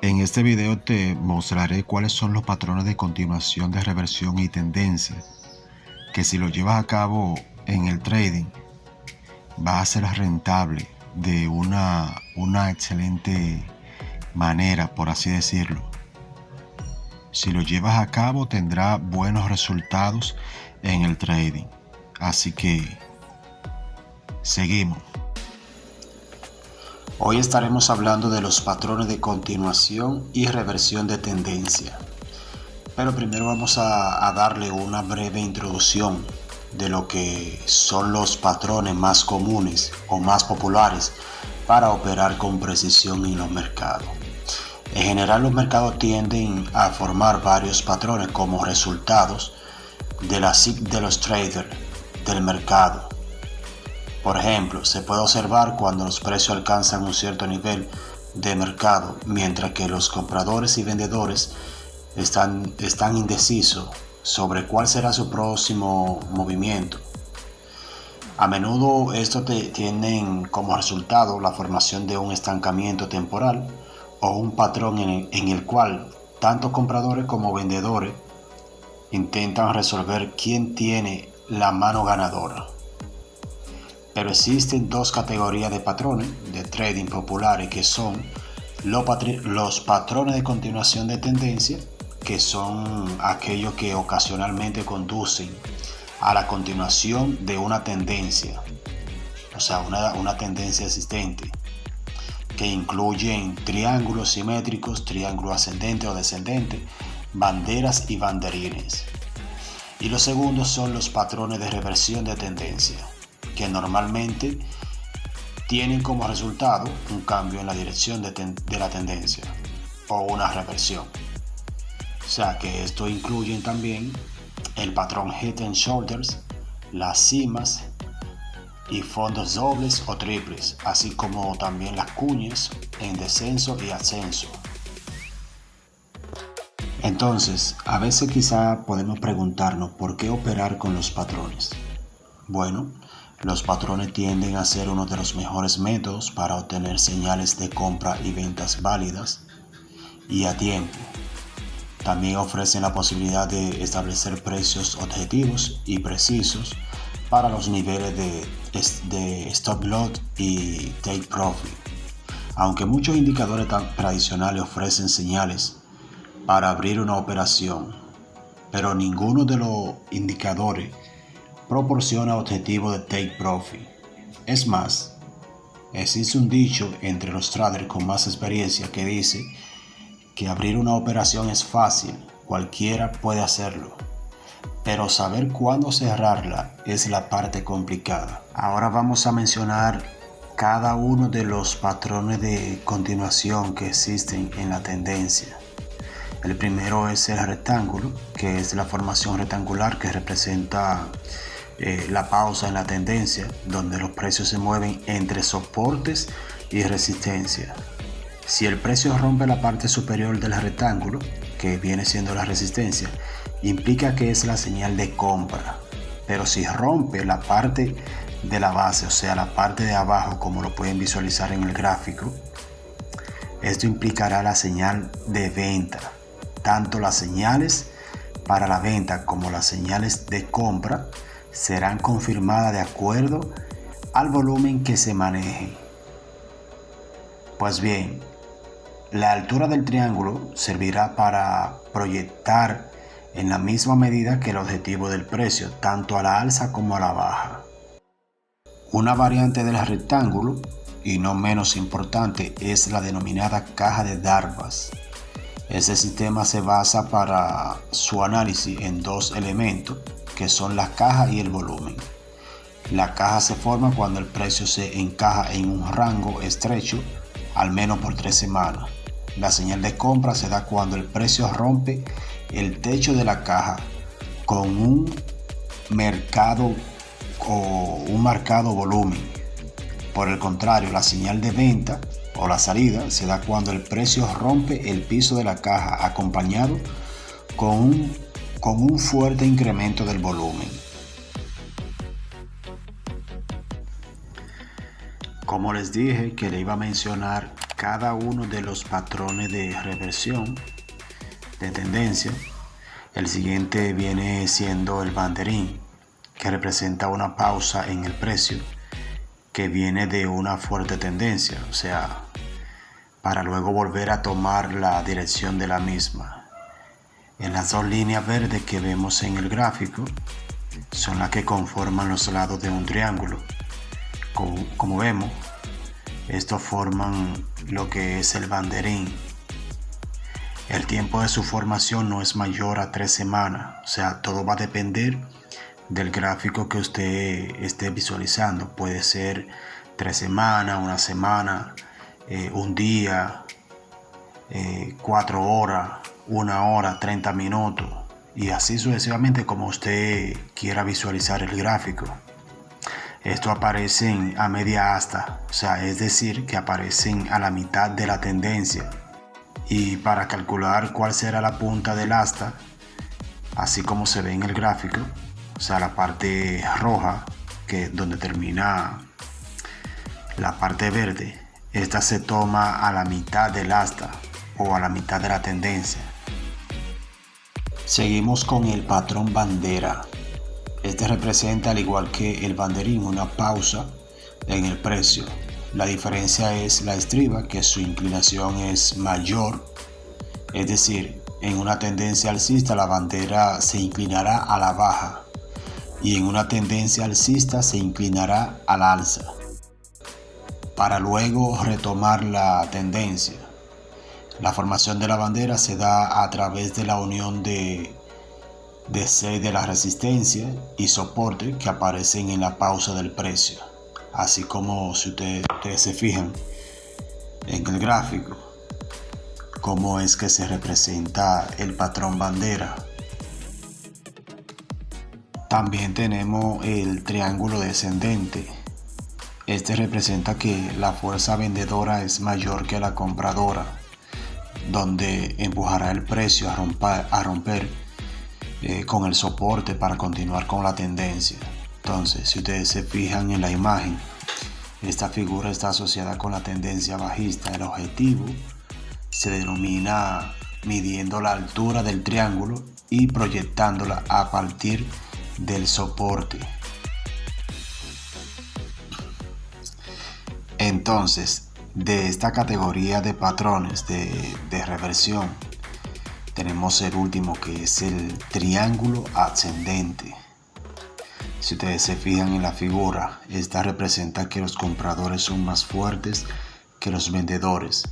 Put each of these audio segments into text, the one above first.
En este video te mostraré cuáles son los patrones de continuación de reversión y tendencia, que si lo llevas a cabo en el trading, va a ser rentable de una excelente manera, por así decirlo. Si lo llevas a cabo, tendrá buenos resultados en el trading. Así que, seguimos. Hoy estaremos hablando de los patrones de continuación y reversión de tendencia. Pero primero vamos a darle una breve introducción de lo que son los patrones más comunes o más populares para operar con precisión en los mercados. En general, los mercados tienden a formar varios patrones como resultados de la psique de los traders del mercado. Por ejemplo, se puede observar cuando los precios alcanzan un cierto nivel de mercado, mientras que los compradores y vendedores están indecisos sobre cuál será su próximo movimiento. A menudo esto tienen como resultado la formación de un estancamiento temporal o un patrón en el cual tanto compradores como vendedores intentan resolver quién tiene la mano ganadora. Pero existen dos categorías de patrones de trading populares, que son los patrones de continuación de tendencia, que son aquellos que ocasionalmente conducen a la continuación de una tendencia, o sea, una tendencia existente, que incluyen triángulos simétricos, triángulos ascendente o descendente, banderas y banderines. Y los segundos son los patrones de reversión de tendencia, que normalmente tienen como resultado un cambio en la dirección de la tendencia o una reversión. O sea que esto incluye también el patrón Head and Shoulders, las cimas y fondos dobles o triples, así como también las cuñas en descenso y ascenso. Entonces, a veces quizá podemos preguntarnos por qué operar con los patrones. Bueno, los patrones tienden a ser uno de los mejores métodos para obtener señales de compra y ventas válidas y a tiempo. También ofrecen la posibilidad de establecer precios objetivos y precisos para los niveles de stop loss y take profit. Aunque muchos indicadores tradicionales ofrecen señales para abrir una operación, pero ninguno de los indicadores proporciona objetivo de take profit. Es más, existe un dicho entre los traders con más experiencia que dice que abrir una operación es fácil, cualquiera puede hacerlo, pero saber cuándo cerrarla es la parte complicada. Ahora vamos a mencionar cada uno de los patrones de continuación que existen en la tendencia. El primero es el rectángulo, que es la formación rectangular que representa la pausa en la tendencia, donde los precios se mueven entre soportes y resistencia. Si el precio rompe la parte superior del rectángulo, que viene siendo la resistencia, implica que es la señal de compra. Pero si rompe la parte de la base, o sea, la parte de abajo, como lo pueden visualizar en el gráfico, esto implicará la señal de venta. Tanto las señales para la venta como las señales de compra serán confirmadas de acuerdo al volumen que se maneje. Pues bien, la altura del triángulo servirá para proyectar en la misma medida que el objetivo del precio, tanto a la alza como a la baja. Una variante del rectángulo, y no menos importante, es la denominada caja de Darvas. Ese sistema se basa para su análisis en dos elementos, que son la caja y el volumen. La caja se forma cuando el precio se encaja en un rango estrecho, al menos por 3 semanas. La señal de compra se da cuando el precio rompe el techo de la caja con un marcado volumen. Por el contrario, la señal de venta o la salida se da cuando el precio rompe el piso de la caja acompañado con un fuerte incremento del volumen. Como les dije que le iba a mencionar cada uno de los patrones de reversión de tendencia. El siguiente viene siendo el banderín, que representa una pausa en el precio que viene de una fuerte tendencia, o sea, para luego volver a tomar la dirección de la misma. En las dos líneas verdes que vemos en el gráfico son las que conforman los lados de un triángulo. Como vemos, estos forman lo que es el banderín. El tiempo de su formación no es mayor a 3 semanas, o sea, todo va a depender del gráfico que usted esté visualizando. Puede ser 3 semanas, una semana, un día, 4 horas, 1 hora, 30 minutos y así sucesivamente como usted quiera visualizar el gráfico. Esto aparecen a media asta, o sea, es decir, que aparecen a la mitad de la tendencia. Y para calcular cuál será la punta del asta, así como se ve en el gráfico, o sea, la parte roja, que es donde termina la parte verde, esta se toma a la mitad del asta o a la mitad de la tendencia. Seguimos con el patrón bandera. Este representa, al igual que el banderín, una pausa en el precio. La diferencia es la estriba, que su inclinación es mayor, es decir, en una tendencia alcista la bandera se inclinará a la baja y en una tendencia alcista se inclinará a la alza, para luego retomar la tendencia. La formación de la bandera se da a través de la unión de 6 de la resistencia y soporte que aparecen en la pausa del precio, así como si ustedes se fijan en el gráfico cómo es que se representa el patrón bandera. También tenemos el triángulo descendente. Este representa que la fuerza vendedora es mayor que la compradora, donde empujará el precio a romper con el soporte para continuar con la tendencia. Entonces, si ustedes se fijan en la imagen, esta figura está asociada con la tendencia bajista. El objetivo se denomina midiendo la altura del triángulo y proyectándola a partir del soporte. Entonces, de esta categoría de patrones de reversión, tenemos el último, que es el triángulo ascendente. Si ustedes se fijan en la figura, esta representa que los compradores son más fuertes que los vendedores,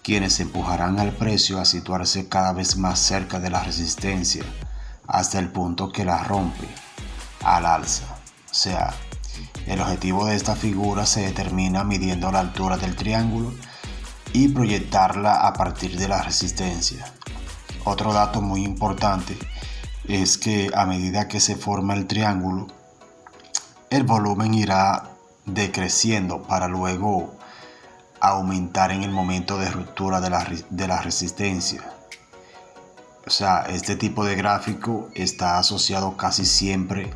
quienes empujarán al precio a situarse cada vez más cerca de la resistencia hasta el punto que la rompe al alza. O sea, el objetivo de esta figura se determina midiendo la altura del triángulo y proyectarla a partir de la resistencia. Otro dato muy importante es que a medida que se forma el triángulo, el volumen irá decreciendo para luego aumentar en el momento de ruptura de la resistencia. O sea, este tipo de gráfico está asociado casi siempre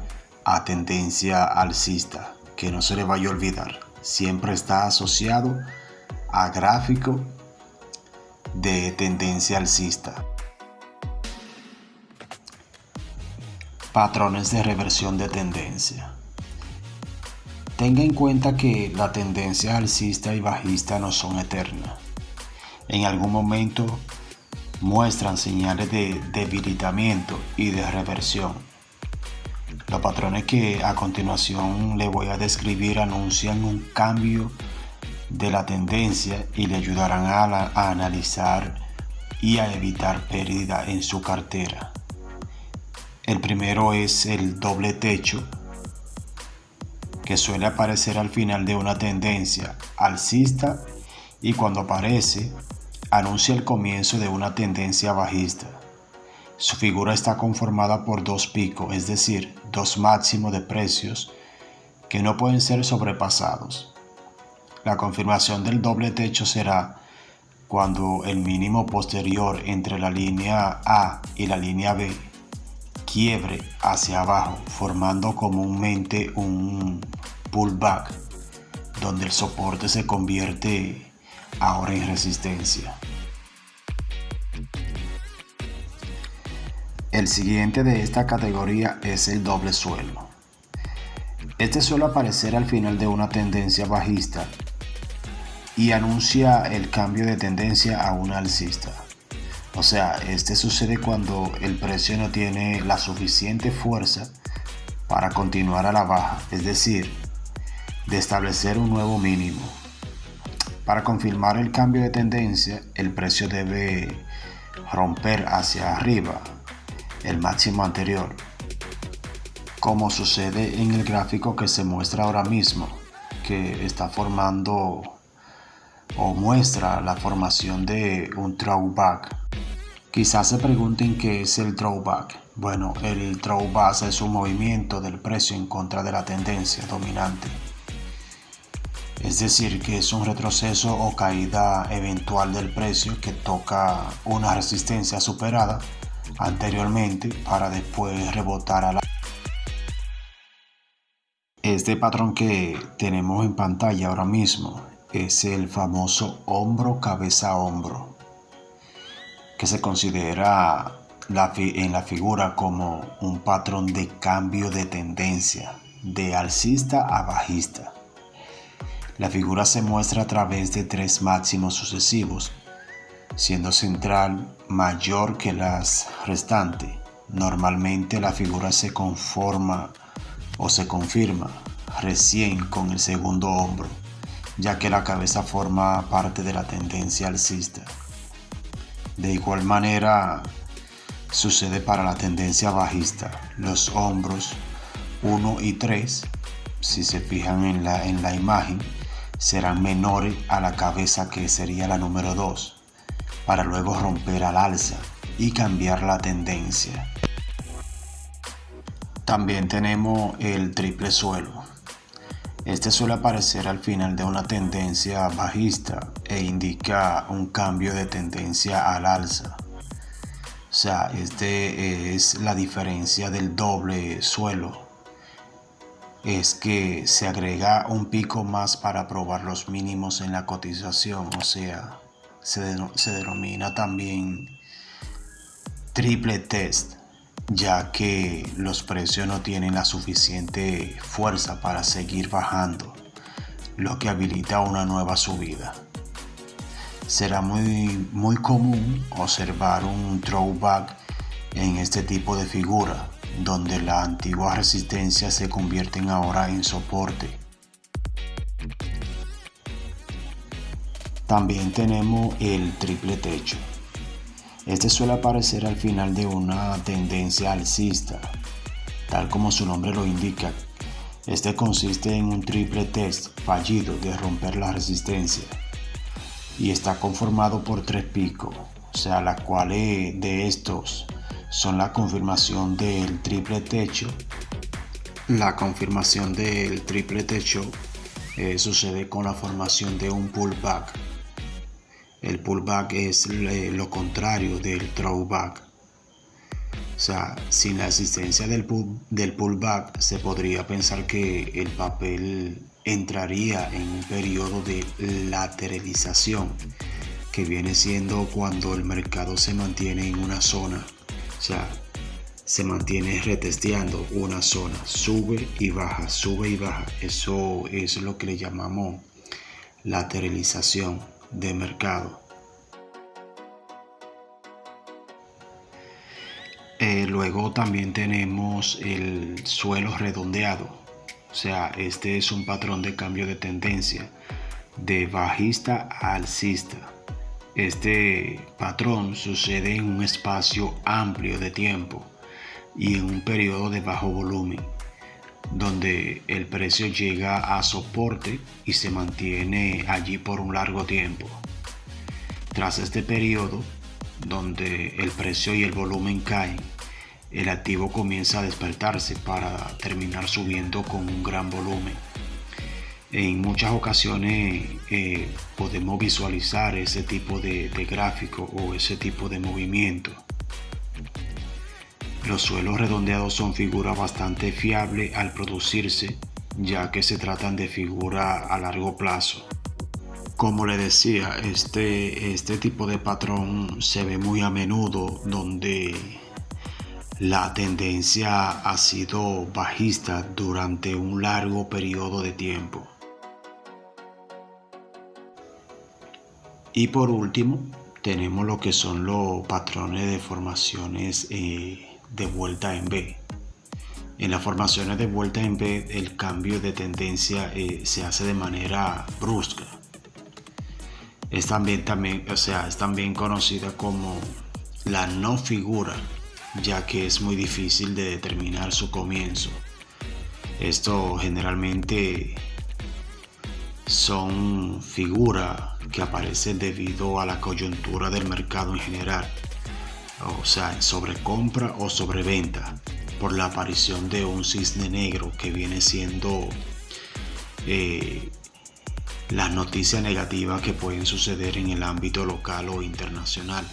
a tendencia alcista, que no se le vaya a olvidar. Siempre está asociado a gráfico de tendencia alcista. Patrones de reversión de tendencia. Tenga en cuenta que la tendencia alcista y bajista no son eternas. En algún momento muestran señales de debilitamiento y de reversión. Los patrones que a continuación le voy a describir anuncian un cambio de la tendencia y le ayudarán a analizar y a evitar pérdida en su cartera. El primero es el doble techo, que suele aparecer al final de una tendencia alcista y cuando aparece anuncia el comienzo de una tendencia bajista. Su figura está conformada por 2 picos, es decir, 2 máximos de precios que no pueden ser sobrepasados. La confirmación del doble techo será cuando el mínimo posterior entre la línea A y la línea B quiebre hacia abajo, formando comúnmente un pullback, donde el soporte se convierte ahora en resistencia. El siguiente de esta categoría es el doble suelo. Este suele aparecer al final de una tendencia bajista y anuncia el cambio de tendencia a una alcista. O sea, este sucede cuando el precio no tiene la suficiente fuerza para continuar a la baja, es decir, de establecer un nuevo mínimo. Para confirmar el cambio de tendencia, el precio debe romper hacia arriba el máximo anterior, como sucede en el gráfico que se muestra ahora mismo, que está formando o muestra la formación de un throwback. Quizás se pregunten qué es el throwback. Bueno, el throwback es un movimiento del precio en contra de la tendencia dominante. Es decir, que es un retroceso o caída eventual del precio que toca una resistencia superada anteriormente para después rebotar a la. Este patrón que tenemos en pantalla ahora mismo es el famoso hombro cabeza hombro, que se considera en la figura como un patrón de cambio de tendencia de alcista a bajista. La figura se muestra a través de tres máximos sucesivos, siendo central mayor que las restantes. Normalmente la figura se conforma o se confirma recién con el segundo hombro, ya que la cabeza forma parte de la tendencia alcista. De igual manera sucede para la tendencia bajista. Los hombros 1 y 3, si se fijan en la imagen, serán menores a la cabeza, que sería la número 2, para luego romper al alza y cambiar la tendencia. También tenemos el triple suelo. Este suele aparecer al final de una tendencia bajista e indica un cambio de tendencia al alza. O sea, este es la diferencia del doble suelo. Es que se agrega un pico más para probar los mínimos en la cotización, o sea, se denomina también triple test, ya que los precios no tienen la suficiente fuerza para seguir bajando, lo que habilita una nueva subida. Será muy común observar un throwback en este tipo de figura, donde la antigua resistencia se convierten ahora en soporte. También tenemos el triple techo. Este suele aparecer al final de una tendencia alcista, tal como su nombre lo indica. Este consiste en un triple test fallido de romper la resistencia y está conformado por tres picos, o sea, las cuales de estos son la confirmación del triple techo. La confirmación del triple techo sucede con la formación de un pullback. El pullback es lo contrario del throwback. O sea, sin la existencia del pullback, se podría pensar que el papel entraría en un periodo de lateralización, que viene siendo cuando el mercado se mantiene en una zona. O sea, se mantiene retesteando una zona, sube y baja, sube y baja. Eso es lo que le llamamos lateralización de mercado. Luego también tenemos el suelo redondeado. O sea, este es un patrón de cambio de tendencia de bajista a alcista. Este patrón sucede en un espacio amplio de tiempo y en un periodo de bajo volumen, donde el precio llega a soporte y se mantiene allí por un largo tiempo. Tras este periodo, donde el precio y el volumen caen, el activo comienza a despertarse para terminar subiendo con un gran volumen. En muchas ocasiones podemos visualizar ese tipo de gráfico o ese tipo de movimiento. Los suelos redondeados son figuras bastante fiables al producirse, ya que se tratan de figuras a largo plazo. Como le decía, este tipo de patrón se ve muy a menudo donde la tendencia ha sido bajista durante un largo periodo de tiempo. Y por último, tenemos lo que son los patrones de formaciones de vuelta en V. En las formaciones de vuelta en V, el cambio de tendencia se hace de manera brusca. Es también conocida como la no figura, ya que es muy difícil de determinar su comienzo. Esto generalmente son figuras que aparecen debido a la coyuntura del mercado en general, o sea, sobrecompra o sobreventa, por la aparición de un cisne negro que viene siendo las noticias negativas que pueden suceder en el ámbito local o internacional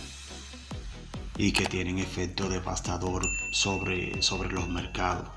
y que tienen efecto devastador sobre los mercados.